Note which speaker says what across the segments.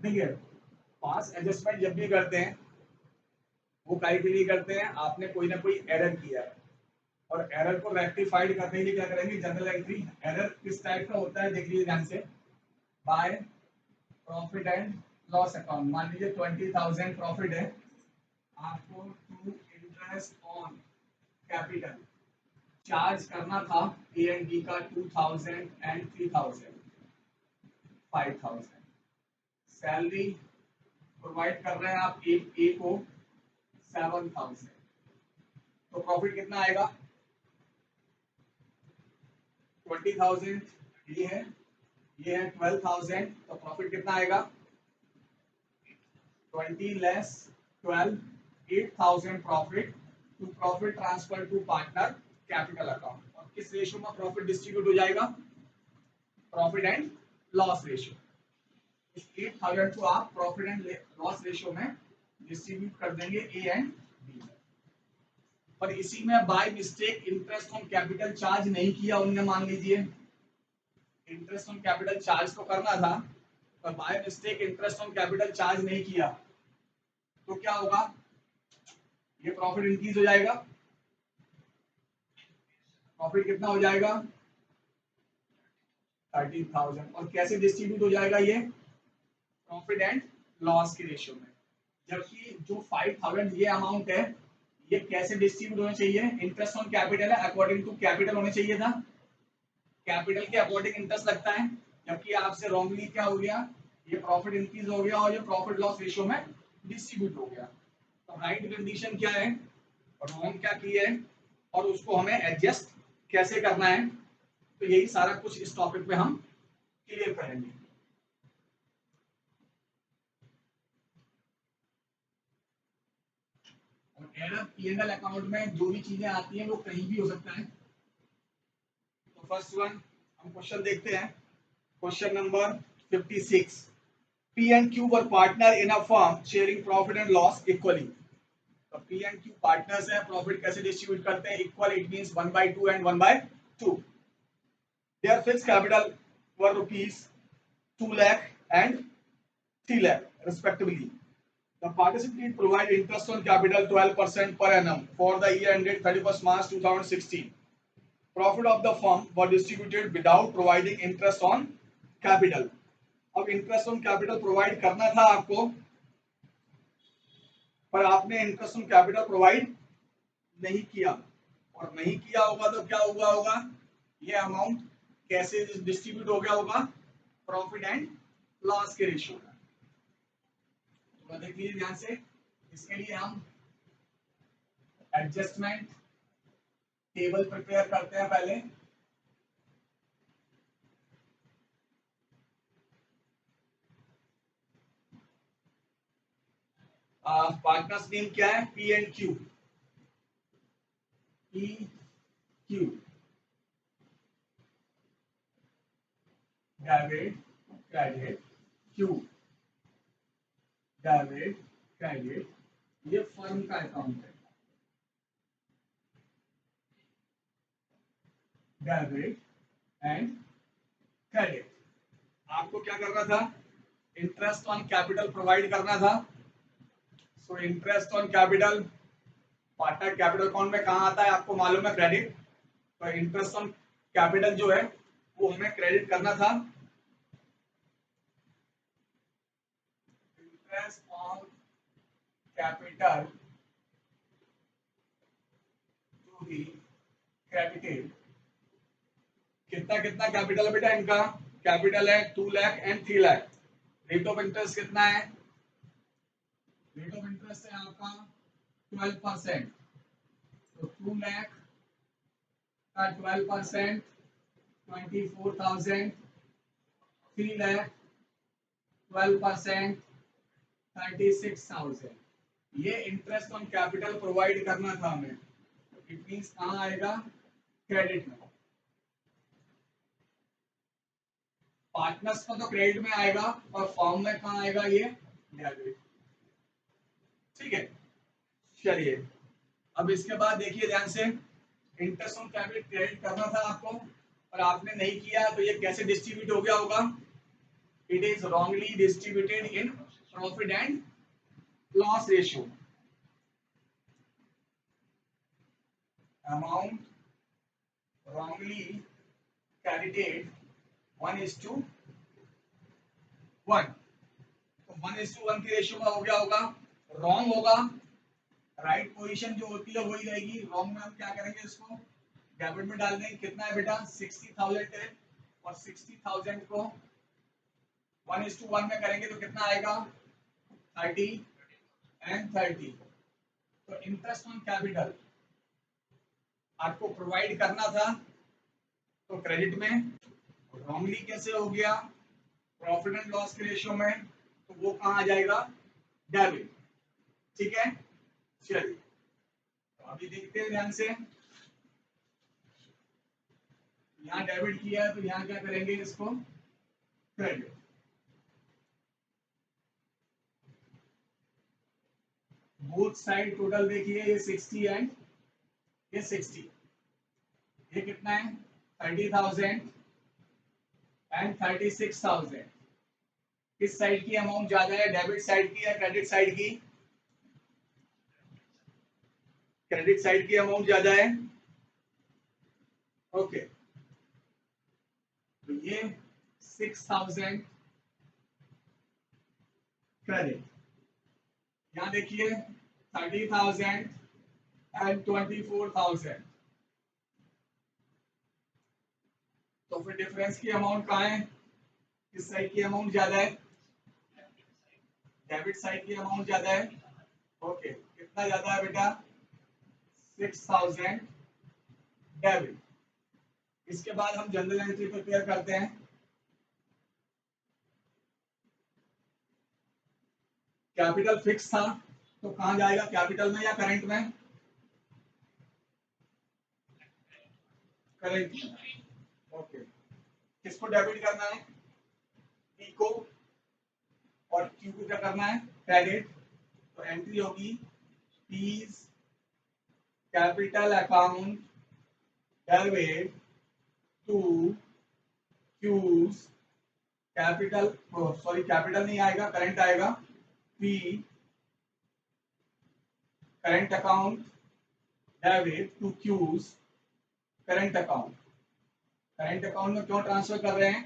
Speaker 1: देखिए पास एडजस्टमेंट जब भी करते हैं वो काहे के लिए करते हैं, आपने कोई ना कोई एरर किया है और एरर को रेक्टिफाइड करने के लिए क्या करेंगे, जनरल एंट्री। एरर किस टाइप का होता है देख लीजिए ध्यान से, by profit and loss account. मान लीजिए 20,000 प्रॉफिट है, आपको to interest on capital charge करना था ए एंड बी का 2,000 एंड 3,000 5,000। सैलरी प्रोवाइड कर रहे हैं आप ए को 7,000, तो प्रॉफिट कितना आएगा 20,000, ये है 12,000, तो प्रॉफिट कितना आएगा 20 less 12, 8,000 profit. To profit transfer to partner capital account. और किस रेशियो में प्रॉफिट डिस्ट्रीब्यूट हो जाएगा, प्रॉफिट एंड लॉस रेशियो। इस 8,000 को आप प्रॉफिट एंड लॉस रेशियो में डिस्ट्रीब्यूट कर देंगे ए एंड बी में। पर इसी में by mistake interest on capital charge नहीं किया उनने, मान लीजिए इंटरेस्ट ऑन कैपिटल चार्ज तो करना था पर by mistake interest on capital charge नहीं किया, तो क्या होगा, ये प्रॉफिट इंक्रीज हो जाएगा। प्रॉफिट कितना हो जाएगा 13,000। और कैसे डिस्ट्रीब्यूट हो जाएगा ये, प्रॉफिट एंड लॉस के रेशियो में। जबकि जो 5,000 ये अमाउंट है ये कैसे डिस्ट्रीब्यूट होना चाहिए, इंटरेस्ट ऑन कैपिटल है अकॉर्डिंग टू कैपिटल होना चाहिए था, कैपिटल के अकॉर्डिंग इंटरेस्ट लगता है। जबकि आपसे रॉन्गली क्या हो गया, ये प्रॉफिट इंक्रीज हो गया और ये प्रॉफिट लॉस रेशियो में डिस्ट्रीब्यूट हो गया। तो राइट कंडीशन क्या है और रॉन्ग क्या की है और उसको हमें एडजस्ट कैसे करना है, तो यही सारा कुछ इस टॉपिक पे हम क्लियर करेंगे। और एरर पी&एल अकाउंट में जो भी चीजें आती हैं वो कहीं भी हो सकता है। तो फर्स्ट वन हम क्वेश्चन देखते हैं, question number 56। P and Q were partner in a firm sharing profit and loss equally. तो P and Q partners हैं, प्रॉफिट कैसे डिस्ट्रीब्यूट करते हैं, equal, it means 1/2 and 1/2। Their fixed capital were rupees 2 lakh and 3 lakh respectively. The participant provide interest on capital 12% per annum for the year ended 31st March 2016. Profit of the firm were distributed without providing interest on capital. अब interest on capital provide करना था आपको पर आपने interest on capital provide नहीं किया, और नहीं किया होगा तो क्या हुआ होगा, ये अमाउंट कैसे डिस्ट्रीब्यूट हो गया होगा, प्रॉफिट एंड लॉस के रेशियो में। तो देखिए ध्यान से, इसके लिए हम एडजस्टमेंट टेबल प्रिपेयर करते हैं पहले। पार्टनर्स नेम क्या है, P and Q, P Q, debit credit, Q debit credit, ये फर्म का अकाउंट है, डेबिट एंड क्रेडिट। आपको क्या करना था, इंटरेस्ट ऑन कैपिटल प्रोवाइड करना था। सो interest on capital partner capital account में कहाँ आता है आपको मालूम है, क्रेडिट। तो इंटरेस्ट ऑन कैपिटल जो है वो हमें क्रेडिट करना था। Interest on capital to be credited. कितना कितना कैपिटल है बेटा इनका, कैपिटल है 2 lakh and 3 lakh. Rate of interest कितना है, रेट ऑफ इंटरेस्ट है आपका 12%। तो 2 लाख का 12% 24,000, 3 लाख 12% 36,000। ये इंटरेस्ट ऑन कैपिटल प्रोवाइड करना था हमें, इट मींस कहाँ आएगा, क्रेडिट में। पार्टनर्स का तो क्रेडिट में आएगा और फॉर्म में कहाँ आएगा, ये डेबिट। ठीक है, चलिए अब इसके बाद देखिए ध्यान से, इंटरेस्ट ऑन कैपिटल क्रेडिट करना था आपको और आपने नहीं किया, तो ये कैसे डिस्ट्रीब्यूट हो गया होगा, it is wrongly distributed in profit and loss ratio. Amount wrongly credited 1:1. तो 1:1 की रेशियो में हो गया होगा, रॉन्ग होगा, राइट पोजीशन जो होती है वही रहेगी, रॉन्ग में हम क्या करेंगे, इसको डेबिट में डाल देंगे। कितना है बेटा, 60,000 है, और 60,000 को 1:1 में करेंगे तो कितना आएगा, 30 and 30। तो इंटरेस्ट ऑन कैपिटल आपको प्रोवाइड करना था, तो क्रेडिट में, रॉन्गली कैसे हो गया, प्रॉफिट एंड लॉस के रेशियो में, तो वो कहाँ आ जाएगा, डेबिट। ठीक है, चलिए तो अभी देखते हैं ध्यान से। यहाँ डेबिट किया है तो यहाँ क्या करेंगे, इसको क्रेडिट। बोथ साइड टोटल देखिए, ये 60 एंड ये 60, ये कितना है 30,000 एंड 36,000। किस साइड की अमाउंट ज्यादा है, डेबिट साइड की या क्रेडिट साइड की, क्रेडिट साइड की अमाउंट ज्यादा है। ओके, तो ये 6,000 क्रेडिट, यहाँ देखिए 30,000 एंड 24,000। तो फिर डिफरेंस की अमाउंट कहाँ है, किस साइड की अमाउंट ज्यादा है, डेबिट साइड की अमाउंट ज्यादा है। ओके, कितना ज्यादा है बेटा, 6,000 डेबिट। इसके बाद हम जनरल एंट्री प्रिपेयर करते हैं। कैपिटल फिक्स था तो कहां जाएगा, कैपिटल में या करंट में, करंट में। ओके, किसको डेबिट करना है, पी को, और क्यू को क्या करना है, क्रेडिट। तो एंट्री होगी P's capital account debit to Q's capital, sorry capital नहीं आएगा, करंट आएगा, P current account debit to Q's current account. Current account में क्यों ट्रांसफर कर रहे हैं,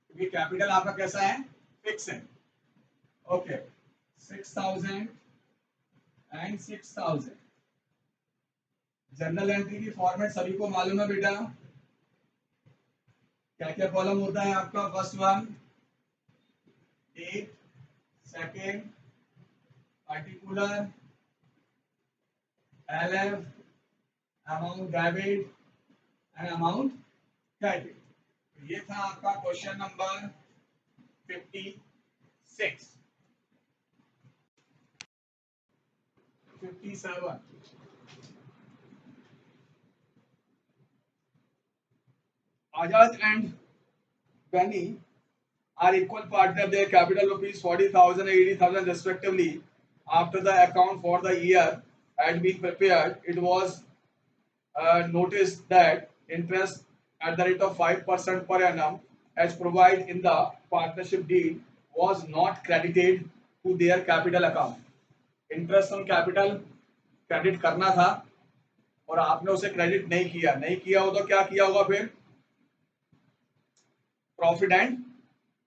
Speaker 1: क्योंकि कैपिटल आपका कैसा है, फिक्स है। Okay, 6,000 and 6,000। जनरल एंट्री की फॉर्मेट सभी को मालूम है बेटा, क्या क्या कॉलम होता है आपका, first one date, second particular, LF amount debit and amount credit. ये था आपका question number 56। 57, Azad and Benny are equal partner. Their capital rupees 40,000 and 80,000 respectively. After the account for the year had been prepared, it was noticed that interest at the rate of 5% per annum, as provided in the partnership deed, was not credited to their capital account. Interest on capital credit करना था और आपने उसे credit नहीं किया, नहीं किया हो तो क्या किया होगा, फिर प्रॉफिट एंड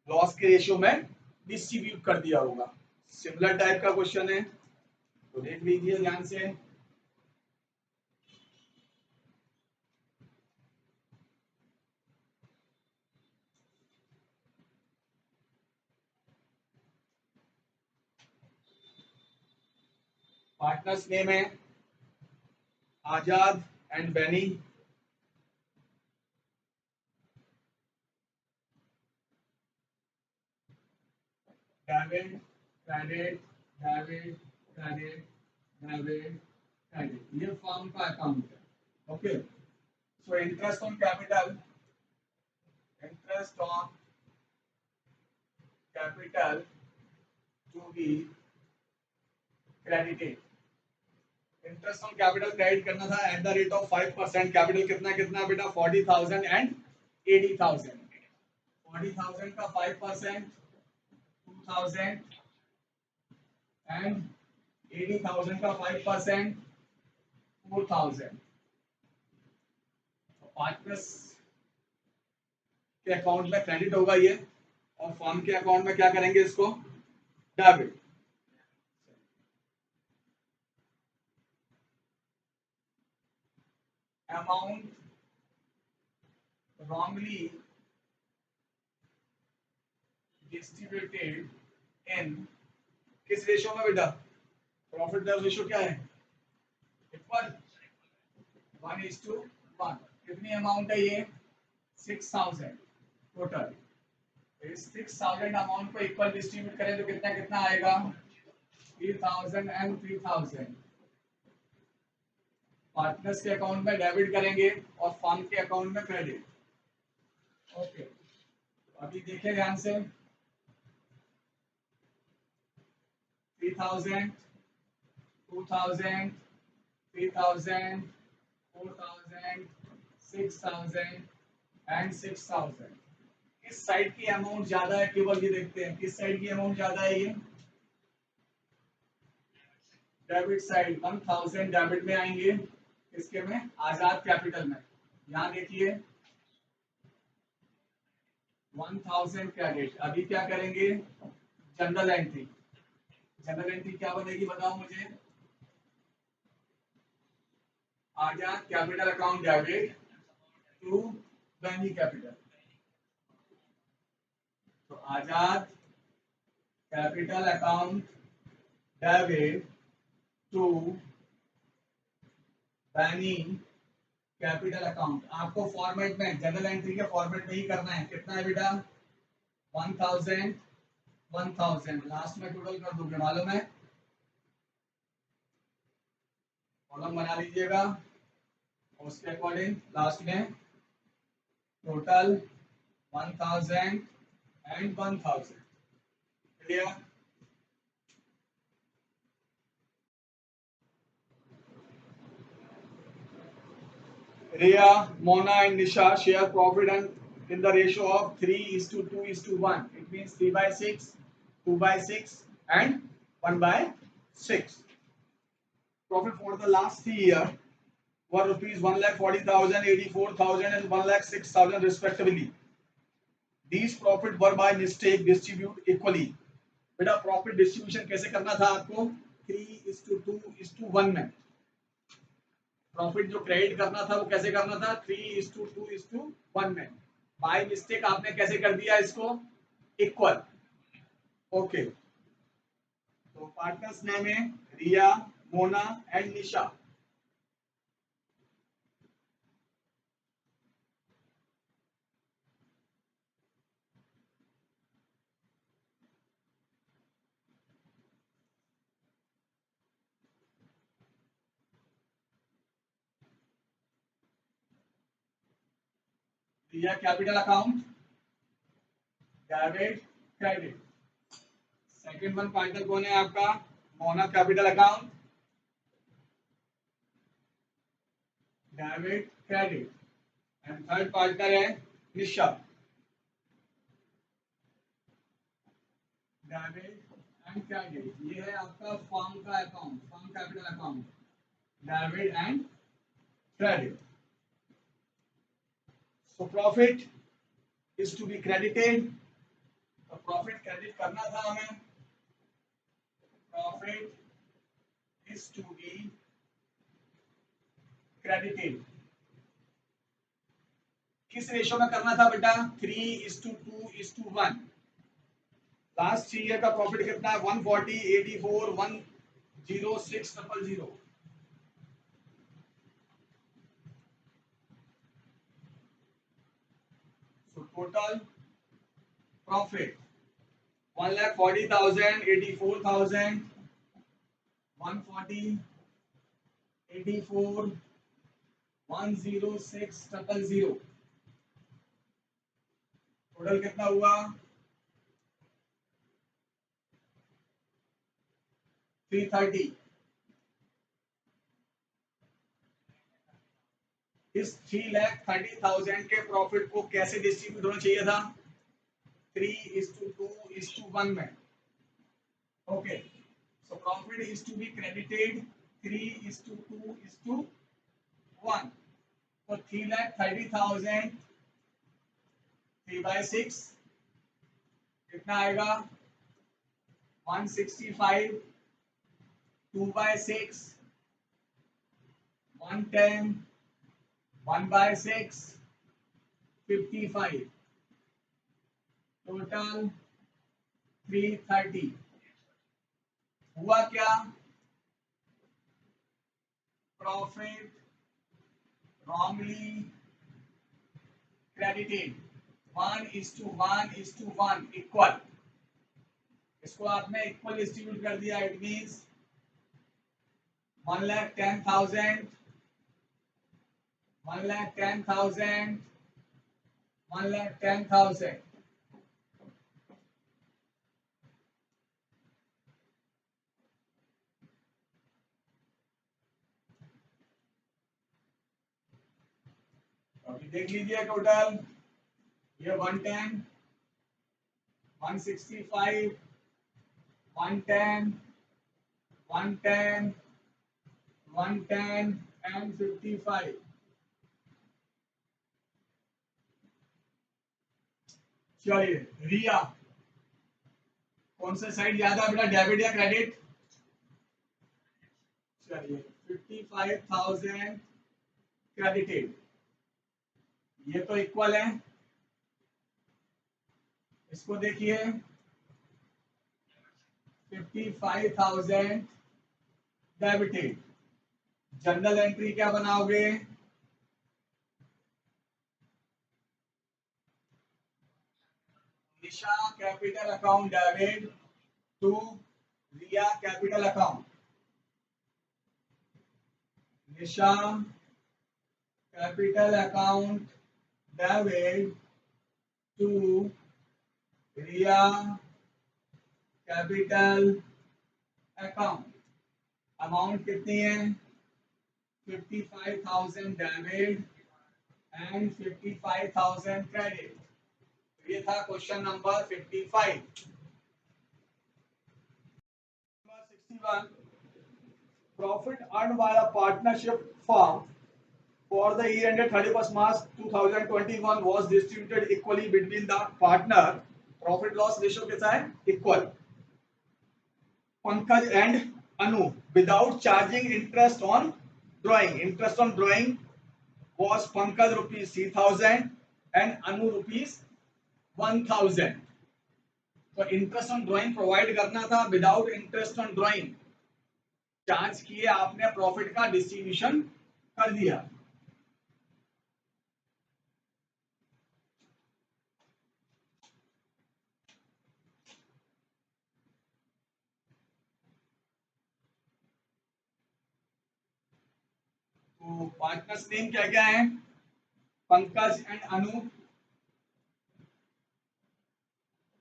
Speaker 1: लॉस के रेशियो में डिस्ट्रीब्यूट कर दिया होगा। सिमिलर टाइप का क्वेश्चन है, तो देख लीजिए ध्यान से। पार्टनर्स नेम है Azad and Beni. Debit credit debit credit debit credit, ये फर्म का अकाउंट है। Okay, so interest on capital, interest on capital to be credited. Interest on capital credit करना था at the rate of 5%। Capital कितना कितना बेटा, 40,000 and 80,000। 40,000 का 5%, 2000 एंड 80,000 का 5% 4000। पार्टनर्स के अकाउंट में क्रेडिट होगा ये, और फर्म के अकाउंट में क्या करेंगे इसको, debit. Amount wrongly distributed in किस रेशियो में बेटा, प्रॉफिट लॉस रेशियो क्या है, इक्वल 1:1। कितनी अमाउंट है ये, 6000 टोटल। इस 6000 अमाउंट को इक्वल डिस्ट्रीब्यूट करें तो कितना कितना आएगा, 3000 एंड 3000। पार्टनर्स के अकाउंट में डेबिट करेंगे और फर्म के अकाउंट में क्रेडिट। ओके, अभी देखिए ध्यान से, 3000 2000 3000 4000 6000 एंड 6000। किस साइड की अमाउंट ज्यादा है, केवल ये देखते हैं किस साइड की अमाउंट ज्यादा है, ये डेबिट साइड। 1000 डेबिट में आएंगे, इसके में आजाद कैपिटल में। यहां देखिए 1000 क्रेडिट। अभी क्या करेंगे, जनरल एंट्री। जनरल एंट्री क्या बनेगी बताओ मुझे, Azad capital account debit to Beni capital. तो Azad capital account debit to Beni capital account. आपको फॉर्मेट में, जनरल एंट्री के फॉर्मेट में ही करना है। कितना है बेटा, 1000 1000। लास्ट में टोटल कर दोगे, मालूम है, कॉलम बना लीजिएगा, उसके अकॉर्डिंग लास्ट में total 1000 and 1000। Clear. Riya, Mona and Nisha share profit and in the ratio of 3:2:1. It means 3/6, 2/6 and 1/6. Profit for the last 3 years were rupees 1,40,000, 84,000 and 1,06,000 respectively. These profit were by mistake distribute equally. बेटा profit distribution कैसे करना था आपको, 3:2:1 में। Profit जो credit करना था वो कैसे करना था, 3:2:1 में। बाय मिस्टेक आपने कैसे कर दिया इसको, इक्वल। ओके, तो पार्टनर्स नेम है Riya, Mona and Nisha. Riya capital account debit credit. Second one partner कौन है आपका, Mona capital account debit credit. And third partner है निशा, डेबिट एंड क्रेडिट। ये है आपका फर्म का account, firm capital account debit and credit. So profit is to be credited. तो profit credit करना था हमें, profit is to be credited। किस रेशियो में करना था बेटा, 3:2:1। लास्ट 3 ईयर का प्रॉफिट कितना है, 140, 84, 106 000। So total profit 1,40,000, 84,000, 140, 84, 106 000। टोटल कितना हुआ, 330। इस 3,30,000 के प्रॉफिट को कैसे डिस्ट्रीब्यूट होना चाहिए था, 3:2:1 में। Okay, so profit is to be credited 3:2:1. So 3,30,000 3/6 कितना आएगा? 165 2/6 110 1/6 55 टोटल 330। हुआ क्या? Profit wrongly credited 1:1:1 equal. इसको आपने इक्वल डिस्ट्रीब्यूट कर दिया। It means 1,10,000 1,10,000 1,10,000। अभी देख लीजिए टोटल, ये 110 165 110 110 110 एंड 55। चलिए रिया, कौन सा साइड ज्यादा बेटा, डेबिट या क्रेडिट? चलिए 55,000 क्रेडिटेड, ये तो इक्वल है। इसको देखिए 55,000 डेबिटेड। जनरल एंट्री क्या बनाओगे? Nisha capital account debit to Riya capital account. Nisha capital account debit to Riya capital account. Amount कितनी है? 55,000 डेबिट एंड 55,000 क्रेडिट। ये था question number 55। Number 61, profit earned by a partnership firm for the year ended 31st March 2021 was distributed equally between the partner। Profit loss ratio कैसा है? Equal. Pankaj and Anu without charging interest on drawing. Interest on drawing was Pankaj ₹3,000 and Anu ₹1,000। तो interest on drawing provide करना था, without interest on drawing charge किए आपने, profit का distribution कर दिया। तो पार्टनर्स नेम क्या क्या है? पंकज एंड अनु।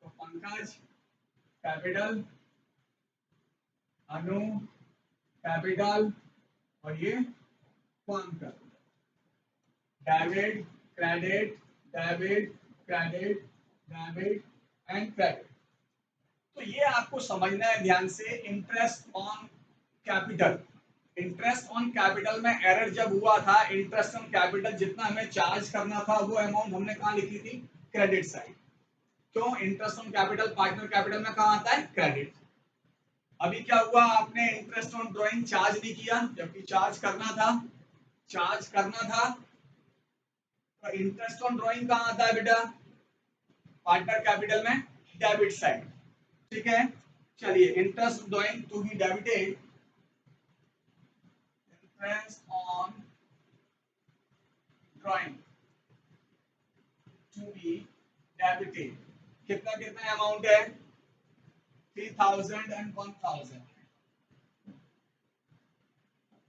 Speaker 1: तो पंकज कैपिटल, अनु कैपिटल, और ये Pankaj. Debit credit debit credit debit and credit. तो ये आपको समझना है ध्यान से। Interest on capital, interest on capital में एरर जब हुआ था, इंटरेस्ट ऑन कैपिटल जितना हमें चार्ज करना था वो अमाउंट हमने कहाँ लिखी थी? Credit side. क्यों? Interest on capital partner capital में कहाँ आता है? क्रेडिट। अभी क्या हुआ? आपने इंटरेस्ट ऑन ड्रॉइंग चार्ज नहीं किया, जबकि चार्ज करना था। चार्ज करना था तो इंटरेस्ट ऑन ड्रॉइंग कहाँ आता है बेटा? पार्टनर कैपिटल में डेबिट साइड। ठीक है, चलिए interest drawing to be debited, interest on drawing to be debited। कितना कितना अमाउंट है? 3,000 and 1,000।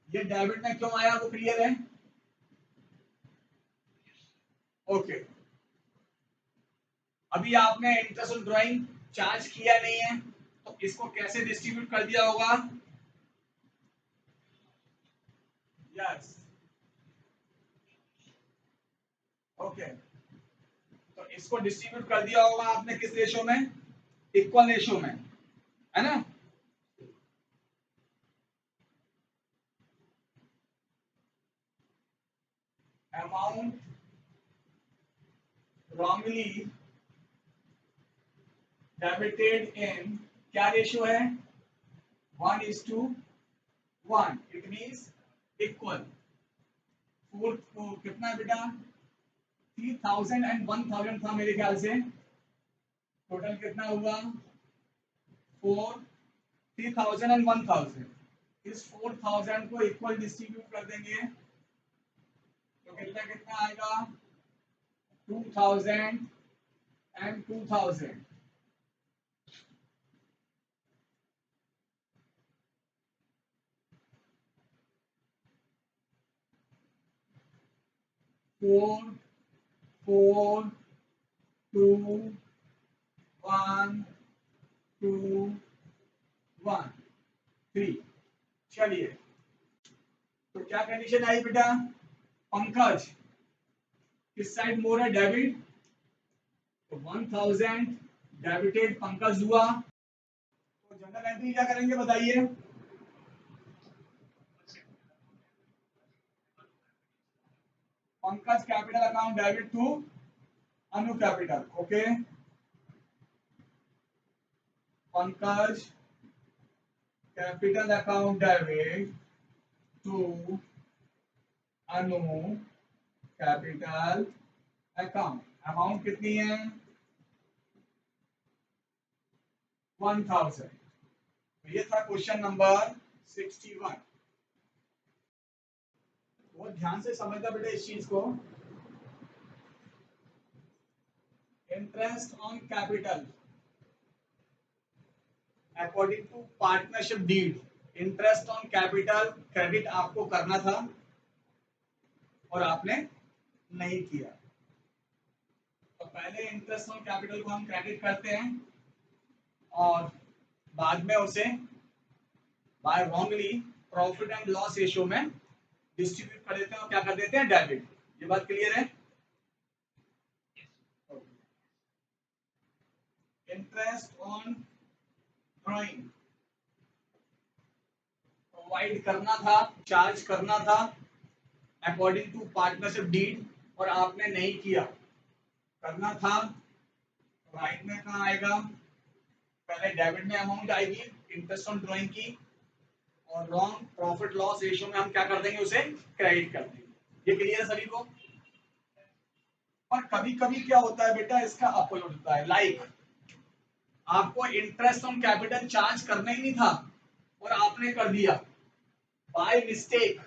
Speaker 1: ये डेबिट में क्यों आया वो क्लियर है? ओके, अभी आपने इंटरेस्ट ऑन ड्राइंग चार्ज किया नहीं है, तो इसको कैसे डिस्ट्रीब्यूट कर दिया होगा? यस, ओके, तो इसको डिस्ट्रीब्यूट कर दिया होगा आपने किस रेशो में? इक्वल रेशो में, है ना? wrongly debited in, क्या रेशियो है, 1:1, इट मीन्स इक्वल। फोर्थ को कितना है बेटा, 3000 एंड 1000 था मेरे ख्याल से, टोटल कितना हुआ 4, 3000 एंड 1000, इस 4000 को इक्वल डिस्ट्रीब्यूट कर देंगे तो कितना कितना आएगा, 2000 एंड 2000, 4 4 2 1 2 1 3। चलिए तो क्या कंडीशन आई बेटा, पंकज किस साइड मोर है, डेबिट, तो 1000 डेबिटेड पंकज हुआ, तो जनरल एंट्री क्या करेंगे बताइए, Pankaj capital account debit to Anu capital, okay, Pankaj capital account debit to Anu capital account, amount कितनी है 1000। तो ये था क्वेश्चन नंबर 61। बहुत ध्यान से समझना बेटा इस चीज को, interest on capital according to partnership deed, interest on capital credit आपको करना था और आपने नहीं किया, तो पहले इंटरेस्ट ऑन कैपिटल को हम क्रेडिट करते हैं और बाद में उसे by wrongly profit and loss ratio में डिस्ट्रीब्यूट कर देते हैं और क्या कर देते हैं, डेबिट। ये बात क्लियर है, इंटरेस्ट ऑन ड्रॉइंग प्रोवाइड करना था, चार्ज करना था अकॉर्डिंग टू पार्टनरशिप डीड और आपने नहीं किया, करना था राइट में कहाँ आएगा, पहले डेबिट में अमाउंट आएगी इंटरेस्ट ऑन ड्रॉइंग की, और रॉन्ग प्रॉफिट लॉस रेशियो में हम क्या कर देंगे, उसे क्रेडिट कर देंगे। ये क्लियर है सभी को। पर कभी कभी क्या होता है बेटा, इसका अपोजिट होता है, लाइक आपको इंटरेस्ट ऑन कैपिटल चार्ज करना ही नहीं था और आपने कर दिया by mistake,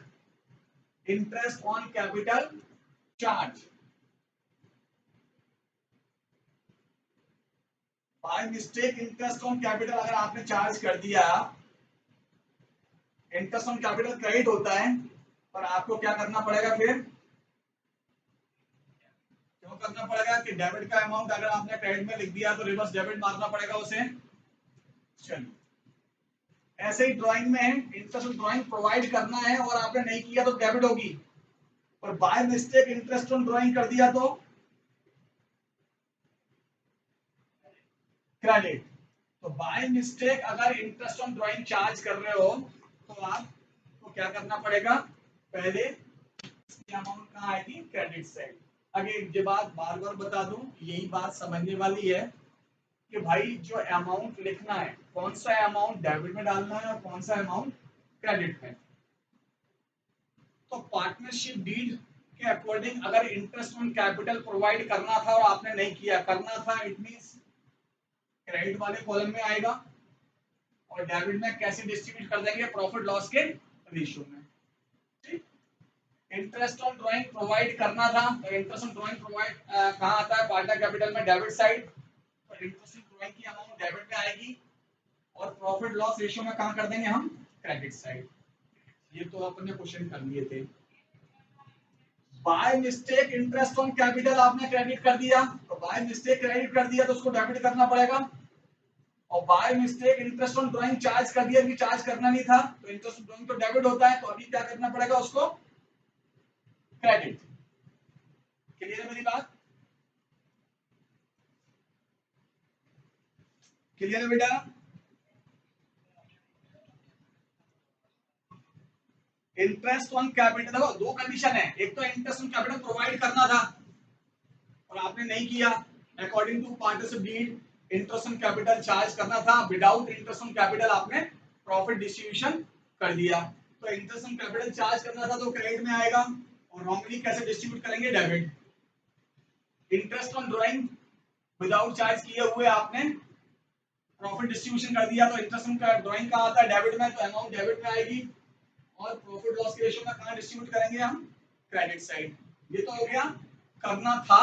Speaker 1: interest on capital charge, by mistake interest on capital अगर आपने चार्ज कर दिया, इंटरेस्ट ऑन कैपिटल क्रेडिट होता है, पर आपको क्या करना पड़ेगा, फिर क्यों करना पड़ेगा कि डेबिट का अमाउंट अगर आपने क्रेडिट में लिख दिया तो रिवर्स डेबिट मारना पड़ेगा उसे। चलिए ऐसे ही ड्राइंग में इंटरेस्ट ऑन ड्राइंग प्रोवाइड करना है और आपने नहीं किया तो डेबिट होगी, और by mistake interest on drawing कर दिया तो क्रेडिट। तो बाय मिस्टेक अगर इंटरेस्ट ऑन ड्राइंग चार्ज कर रहे हो तो आपको क्या करना पड़ेगा, पहले इसकी अमाउंट कहाँ आएगी, क्रेडिट साइड। अगेन ये बात बार बार बता दूं, यही बात समझने वाली है कि भाई जो अमाउंट लिखना है, कौन सा अमाउंट डेबिट में डालना है और कौन सा अमाउंट क्रेडिट में। तो पार्टनरशिप डीड के अकॉर्डिंग अगर इंटरेस्ट ऑन कैपिटल प्रोवाइड करना था और आपने नहीं किया, करना था इट मींस क्रेडिट वाले कॉलम में आएगा, और डेबिट में कैसे डिस्ट्रीब्यूट कर देंगे, प्रॉफिट लॉस के रेशियो में। ठीक, इंटरेस्ट ऑन ड्राइंग प्रोवाइड करना था, तो इंटरेस्ट ऑन ड्राइंग प्रोवाइड कहाँ आता है, पार्टनर कैपिटल में डेबिट साइड, तो इंटरेस्ट ऑन ड्राइंग की अमाउंट डेबिट में आएगी और प्रॉफिट लॉस रेशियो में कहाँ कर देंगे हम, क्रेडिट साइड। ये तो अपने क्वेश्चन कर लिए थे। By mistake interest on capital आपने क्रेडिट कर दिया, तो बाय मिस्टेक क्रेडिट कर दिया तो उसको डेबिट करना पड़ेगा, और by mistake interest on drawing charge कर दिया, कि चार्ज करना नहीं था, तो इंटरेस्ट ऑन ड्राइंग तो डेबिट होता है, तो अभी क्या करना पड़ेगा उसको, क्रेडिट। क्लियर है मेरी बात, क्लियर है बेटा। इंटरेस्ट ऑन कैपिटल, देखो दो कंडीशन है, एक तो इंटरेस्ट ऑन कैपिटल प्रोवाइड करना था और आपने आपने नहीं किया। According to partnership deed interest on capital charge करना था, विदाउट इंटरेस्ट ऑन कैपिटल आपने प्रॉफिट डिस्ट्रीब्यूशन कर दिया। तो इंटरेस्ट ऑन कैपिटल चार्ज करना था तो क्रेडिट में आएगा, और नॉर्मली कैसे डिस्ट्रीब्यूट करेंगे, debit. Interest on drawing without charge किए हुए आपने प्रॉफिट डिस्ट्रीब्यूशन कर दिया, तो इंटरेस्ट ऑन ड्राइंग कहाँ आता है, डेबिट में, तो अमाउंट डेबिट में आएगी। और प्रॉफिट लॉस के रेशियो में कहाँ डिस्ट्रीब्यूट करेंगे हम, क्रेडिट साइड। ये तो हो गया करना था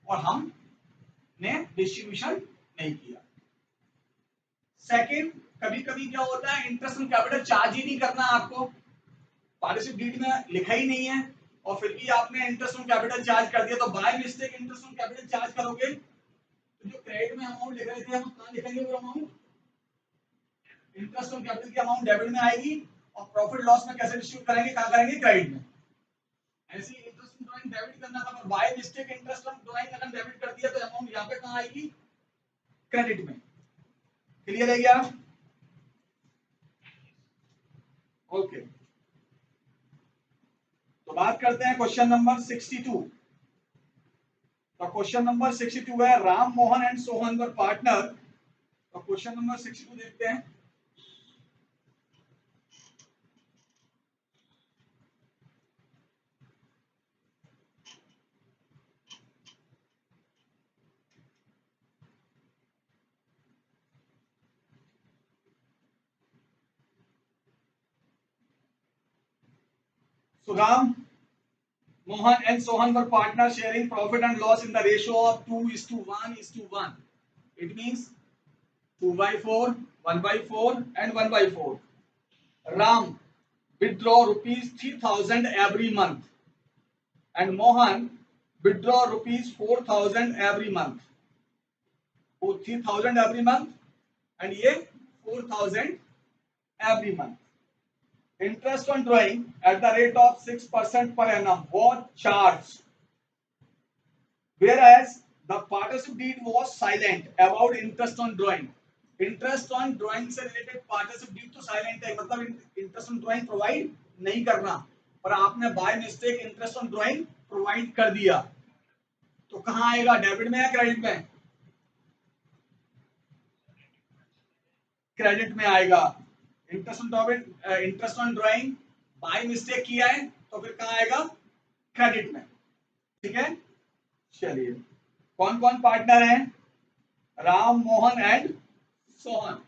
Speaker 1: और हमने डिस्ट्रीब्यूशन नहीं किया। सेकंड, कभी कभी क्या होता है, इंटरेस्ट ऑन कैपिटल चार्ज ही नहीं करना आपको, पार्टनरशिप डीड में लिखा ही नहीं है, और फिर भी आपने इंटरेस्ट ऑन कैपिटल चार्ज कर दिया, तो by mistake interest on capital charge करोगे, तो जो क्रेडिट में अमाउंट लिख रहे थे हम कहाँ लिखेंगे वो अमाउंट, इंटरेस्ट ऑन कैपिटल की अमाउंट डेबिट में आएगी, और प्रॉफिट लॉस में कैसे डिस्ट्रीब्यूट करेंगे, कहाँ करेंगे, क्रेडिट में। ऐसे ही इंटरेस्ट ऑन ड्राइंग डेबिट करना था, पर by mistake interest on drawing अगर डेबिट कर दिया, तो अमाउंट यहाँ पे कहाँ आएगी, क्रेडिट में। क्लियर है क्या? ओके, तो बात करते हैं क्वेश्चन नंबर 62। तो क्वेश्चन नंबर 62 है, Ram Mohan and Sohan were partner. तो क्वेश्चन नंबर 62 देखते हैं। So Ram, Mohan and Sohan were partners sharing profit and loss in the ratio of 2:1:1. It means 2/4, 1/4 and 1/4. Ram withdraw rupees 3,000 every month and Mohan withdraw rupees 4,000 every month. वो 3,000 every month and ये 4,000 every month. Interest on drawing at the rate of 6% per annum was charged, whereas the partnership deed was silent about interest on drawing. Interest on drawing से related partnership deed तो silent है, मतलब interest on drawing provide नहीं करना, पर आपने by mistake interest on drawing provide कर दिया, तो कहां आएगा, डेबिट में या क्रेडिट में, क्रेडिट में आएगा। Interest on drawing by mistake किया है, तो फिर कहां आएगा, क्रेडिट में। ठीक है, चलिए, कौन कौन पार्टनर हैं, Ram Mohan and Sohan.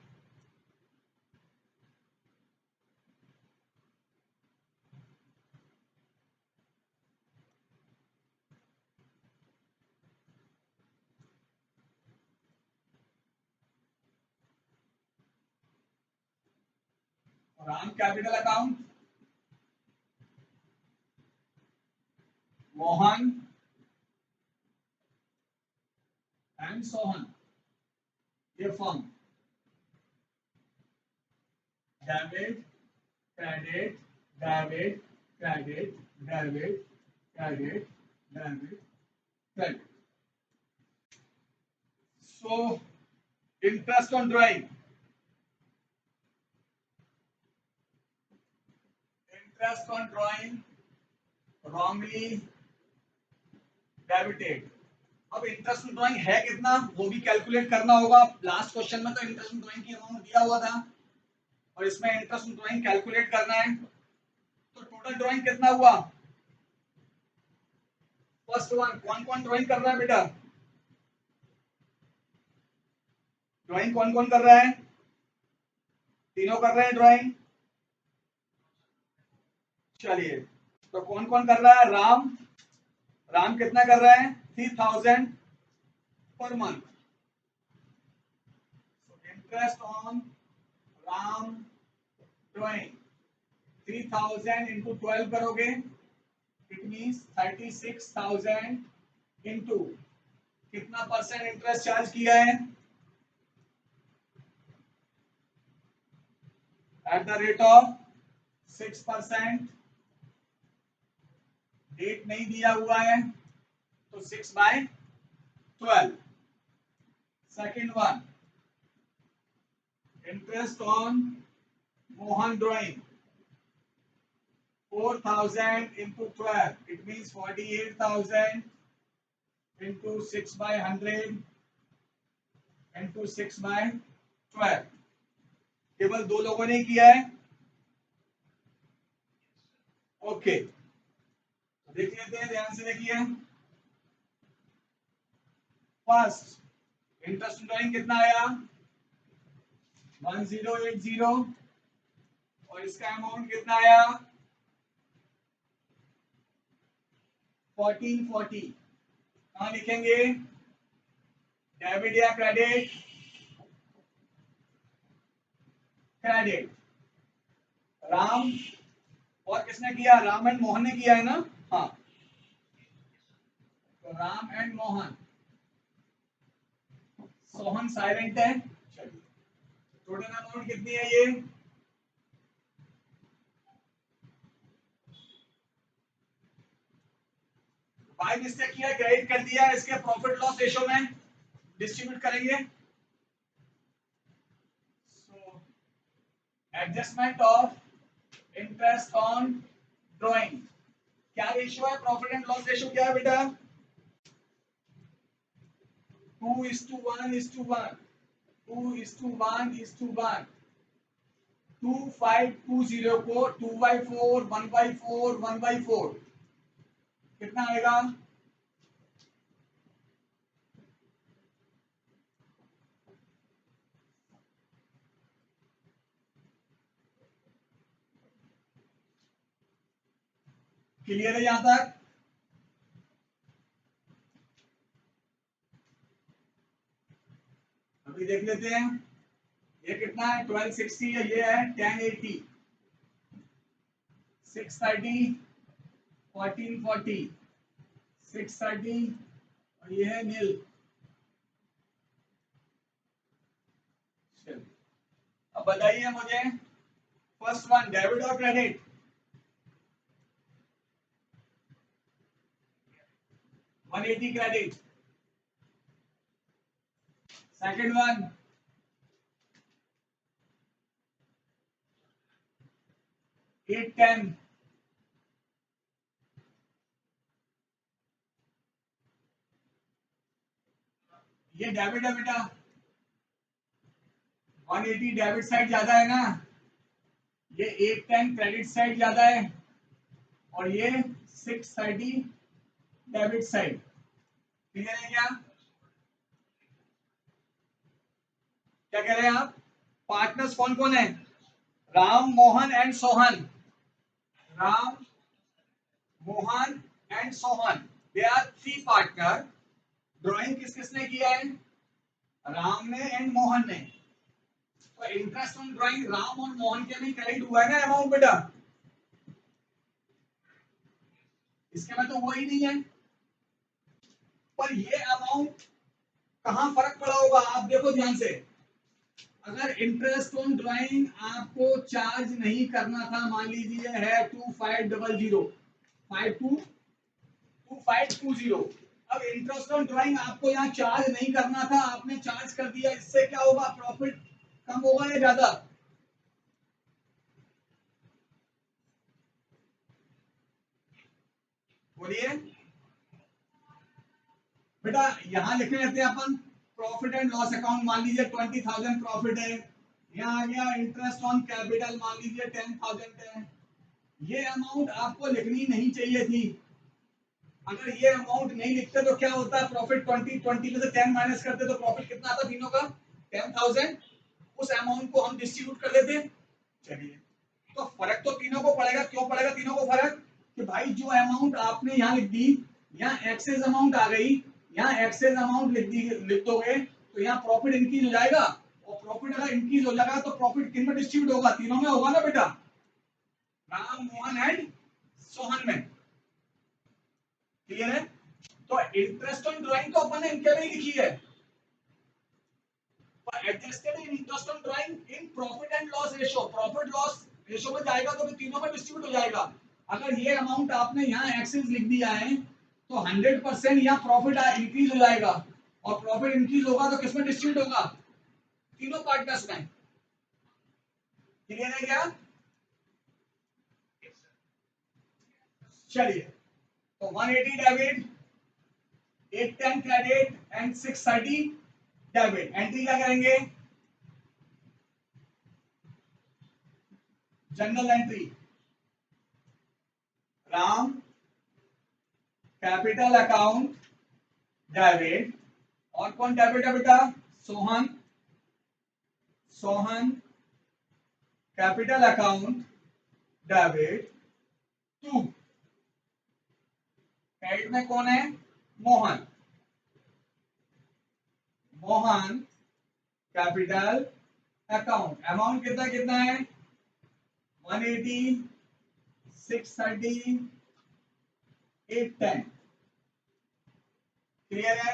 Speaker 1: Ram capital account, Mohan and Sohan ये firm, debit credit debit credit debit credit debit credit. So interest on drawing, interest on drawing wrongly debited. अब इंटरेस्ट ऑन ड्राइंग है कितना, वो भी कैलकुलेट करना होगा। लास्ट क्वेश्चन में तो इंटरेस्ट ऑन ड्राइंग की अमाउंट दिया हुआ था, और इसमें इंटरेस्ट ऑन ड्राइंग कैलकुलेट करना है। तो टोटल ड्राइंग कितना हुआ, फर्स्ट वन, कौन कौन ड्राइंग कर रहा है बेटा, ड्राइंग कौन कौन कर रहा है, तीनों कर रहे हैं ड्राइंग। चलिए, तो कौन कौन कर रहा है, राम, राम कितना कर रहा है, 3,000 पर month. Interest on Ram drawing 3,000 into 12 करोगे, इट मीन्स 36,000 इंटू कितना परसेंट इंटरेस्ट चार्ज किया है, at the rate of 6%। Date नहीं दिया हुआ है, तो 6/12। Second one, interest on Mohan drawing 4,000 into 12, it means 48,000 into 6/100 into 6/12। केवल दो लोगों ने किया है। ओके, देख लेते हैं, ध्यान से देखिए। फर्स्ट इंटरेस्ट ड्राइंग कितना आया 1080 और इसका अमाउंट कितना आया 1440। कहां लिखेंगे डेबिट या क्रेडिट? क्रेडिट। राम और किसने किया? राम एंड मोहन ने किया है ना? हाँ, तो राम एंड मोहन। सोहन साइलेंट है। चलिए, टोटल अमाउंट कितनी है ये? बाय मिस्टेक किया, क्रेडिट कर दिया, इसके प्रॉफिट लॉस रेशो में डिस्ट्रीब्यूट करेंगे। So adjustment of interest on drawing, क्या रेशियो है? प्रॉफिट एंड लॉस रेशियो क्या है बेटा? 2:1:1 2:1:1। 2520 को 2/4 1/4 1/4 कितना आएगा? क्लियर है यहां तक? अभी देख लेते हैं ये कितना है। 1260 है, ये है 1080, 630 1440 630 और ये है नील। अब बताइए मुझे, फर्स्ट वन डेबिट और credit? One 180 credit. Second one 810। ये डेबिट है बेटा, 180 डेबिट साइड ज्यादा है ना, ये 810 क्रेडिट साइड ज्यादा है और ये 630 डेबिट साइड। क्लियर है क्या? क्या कह रहे हैं आप? पार्टनर्स कौन कौन है? Ram Mohan and Sohan. Ram Mohan and Sohan, they are three partner. Drawing किस किसने किया है? राम ने एंड मोहन ने। तो इंटरेस्ट ऑन ड्राइंग राम और मोहन के भी क्रेडिट हुआ है ना अमाउंट बेटा? इसके में तो हुआ ही नहीं है। पर ये अमाउंट कहां फर्क पड़ा होगा आप देखो ध्यान से। अगर इंटरेस्ट ऑन ड्राइंग आपको चार्ज नहीं करना था, मान लीजिए है 2500 522520, अब इंटरेस्ट ऑन ड्राइंग आपको यहाँ चार्ज नहीं करना था, आपने चार्ज कर दिया, इससे क्या होगा? प्रॉफिट कम होगा या ज्यादा? बोलिए बेटा। यहां लिख लेते हैं अपन प्रॉफिट एंड लॉस अकाउंट। मान लीजिए 20,000 प्रॉफिट है, यहाँ आ गया इंटरेस्ट ऑन कैपिटल, मान लीजिए 10,000 है। ये अमाउंट आपको लिखनी नहीं चाहिए थी। अगर ये अमाउंट नहीं लिखते तो क्या होता है? प्रॉफिट 20 में से 10 माइनस करते तो प्रॉफिट कितना आता तीनों का? 10,000। उस अमाउंट को हम डिस्ट्रीब्यूट कर देते। चलिए, तो फर्क तो तीनों को पड़ेगा। क्यों पड़ेगा तीनों को फर्क? कि भाई जो अमाउंट आपने यहाँ लिख दी, यहाँ एक्सेस अमाउंट आ गई, यहाँ एक्सेस अमाउंट लिख दोगे तो यहाँ प्रॉफिट इंक्रीज हो जाएगा। और प्रॉफिट अगर इंक्रीज हो जाएगा तो प्रॉफिट किन में डिस्ट्रीब्यूट होगा? तीनों में होगा ना बेटा, राम मोहन एंड सोहन में। क्लियर है? तो इंटरेस्ट ऑन ड्राइंग तो अपन ने इनके में लिखी है, पर adjusted in interest on drawing in profit and loss ratio. Profit loss ratio में जाएगा तो फिर तीनों में डिस्ट्रीब्यूट हो जाएगा। अगर ये अमाउंट आपने यहाँ एक्सेस लिख दिया है तो 100% यहाँ प्रॉफिट इंक्रीज हो जाएगा, और प्रॉफिट इंक्रीज होगा तो किसमें डिस्ट्रीब्यूट होगा? तीनों पार्टनर्स में। क्लियर है क्या? चलिए, तो 180 debit, 810 credit and 630 debit. Entry क्या करेंगे? General entry, Ram capital account debit, और कौन डेबिट है बेटा? Sohan, Sohan capital account debit to, credit में कौन है? Mohan, Mohan capital account, amount कितना कितना है? 180, 630, 810। क्लियर है?